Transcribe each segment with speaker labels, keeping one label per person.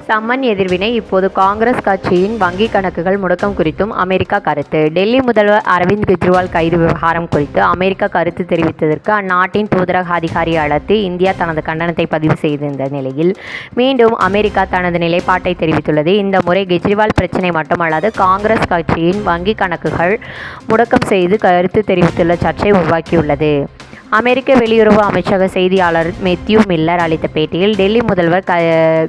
Speaker 1: Summon எதிர்வினை இப்போது காங்கிரஸ் கட்சியின் வங்கிக் கணக்குகள் முடக்கம் குறித்தும் அமெரிக்கா கருத்து. டெல்லி முதல்வர் அரவிந்த் கெஜ்ரிவால் கைது விவகாரம் குறித்து அமெரிக்கா கருத்து தெரிவித்ததற்கு அந்நாட்டின் தூதரக அதிகாரியை அழைத்து இந்தியா தனது கண்டனத்தை பதிவு செய்திருந்த நிலையில் மீண்டும் அமெரிக்கா தனது நிலைப்பாட்டை தெரிவித்துள்ளது. இந்த முறை கெஜ்ரிவால் பிரச்சினை மட்டுமல்லாது காங்கிரஸ் கட்சியின் வங்கிக் கணக்குகள் முடக்கம் செய்து கருத்து தெரிவித்துள்ள சர்ச்சை உருவாக்கியுள்ளது. அமெரிக்க வெளியுறவு அமைச்சக செய்தியாளர் மெத்யூ மில்லர் அளித்த பேட்டியில், டெல்லி முதல்வர்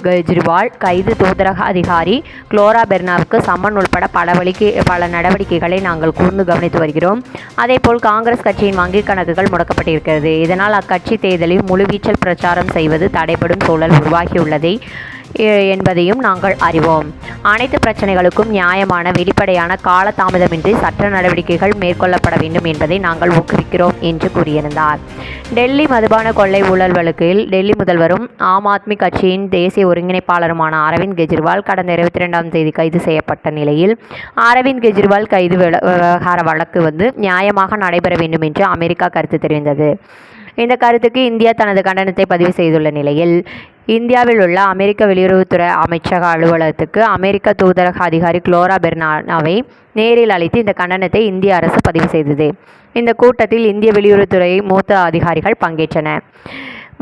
Speaker 1: கெஜ்ரிவால் கைது, தூதரக அதிகாரி குளோரா பெர்னாவுக்கு சம்மன் உள்பட பல நடவடிக்கைகளை நாங்கள் கூர்ந்து கவனித்து வருகிறோம். அதேபோல் காங்கிரஸ் கட்சியின் வங்கிக் கணக்குகள் முடக்கப்பட்டிருக்கிறது. இதனால் அக்கட்சி தேர்தலில் முழுவீச்சில் பிரச்சாரம் செய்வது தடைபடும் சூழல் உருவாகியுள்ளதை என்பதையும் நாங்கள் அறிவோம். அனைத்து பிரச்சனைகளுக்கும் நியாயமான, வெளிப்படையான, காலதாமதமின்றி சட்ட நடவடிக்கைகள் மேற்கொள்ளப்பட வேண்டும் என்பதை நாங்கள் ஊக்குவிக்கிறோம் என்று கூறியிருந்தார். டெல்லி மதுபான கொள்ளை ஊழல் வழக்கில் டெல்லி முதல்வரும் ஆம் ஆத்மி கட்சியின் தேசிய ஒருங்கிணைப்பாளருமான அரவிந்த் கெஜ்ரிவால் கடந்த 22ஆம் தேதி கைது செய்யப்பட்ட நிலையில், அரவிந்த் கெஜ்ரிவால் கைது விவகார வழக்கு நியாயமாக நடைபெற வேண்டும் என்று அமெரிக்கா கருத்து தெரிவித்தது. இந்த கருத்துக்கு இந்தியா தனது கண்டனத்தை பதிவு செய்துள்ள நிலையில், இந்தியாவில் உள்ள அமெரிக்க வெளியுறவுத்துறை அமைச்சக அலுவலகத்துக்கு அமெரிக்க தூதரக அதிகாரி குளோரா பெர்னாவை நேரில் அழைத்து இந்த கண்டனத்தை இந்திய அரசு பதிவு செய்தது. இந்த கூட்டத்தில் இந்திய வெளியுறவுத்துறை மூத்த அதிகாரிகள் பங்கேற்றனர்.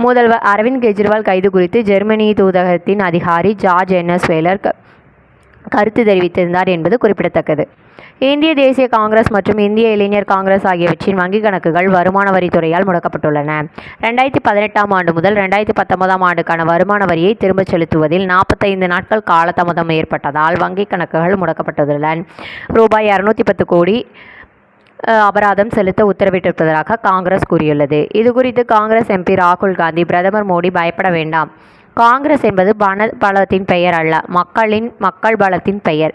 Speaker 1: முதல்வர் அரவிந்த் கெஜ்ரிவால் கைது குறித்து ஜெர்மனி தூதரகத்தின் அதிகாரி ஜார்ஜ் என்எஸ் வேலர் கருத்து தெரிவித்திருந்தார் என்பது குறிப்பிடத்தக்கது. இந்திய தேசிய காங்கிரஸ் மற்றும் இந்திய இளைஞர் காங்கிரஸ் ஆகியவற்றின் வங்கிக் கணக்குகள் வருமான வரித்துறையால் முடக்கப்பட்டுள்ளன. 2018ஆம் ஆண்டு முதல் 2019ஆம் ஆண்டுக்கான வருமான வரியை திரும்பச் செலுத்துவதில் 45 நாட்கள் காலதாமதம் ஏற்பட்டதால் வங்கிக் கணக்குகள் முடக்கப்பட்டுள்ளன. ரூபாய் 210 கோடி அபராதம் செலுத்த உத்தரவிட்டிருப்பதாக காங்கிரஸ் கூறியுள்ளது. இதுகுறித்து காங்கிரஸ் எம்பி ராகுல் காந்தி, பிரதமர் மோடி பயப்பட வேண்டாம். காங்கிரஸ் என்பது பலத்தின் பெயர் அல்ல, மக்கள் பலத்தின் பெயர்.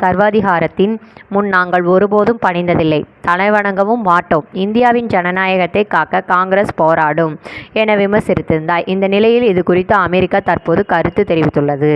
Speaker 1: சர்வாதிகாரத்தின் முன் நாங்கள் ஒருபோதும் பணிந்ததில்லை, தலைவணங்கவும் மாட்டோம். இந்தியாவின் ஜனநாயகத்தை காக்க காங்கிரஸ் போராடும் என விமர்சித்திருந்தார். இந்த நிலையில் இது குறித்து அமெரிக்கா தற்போது கருத்து தெரிவித்துள்ளது.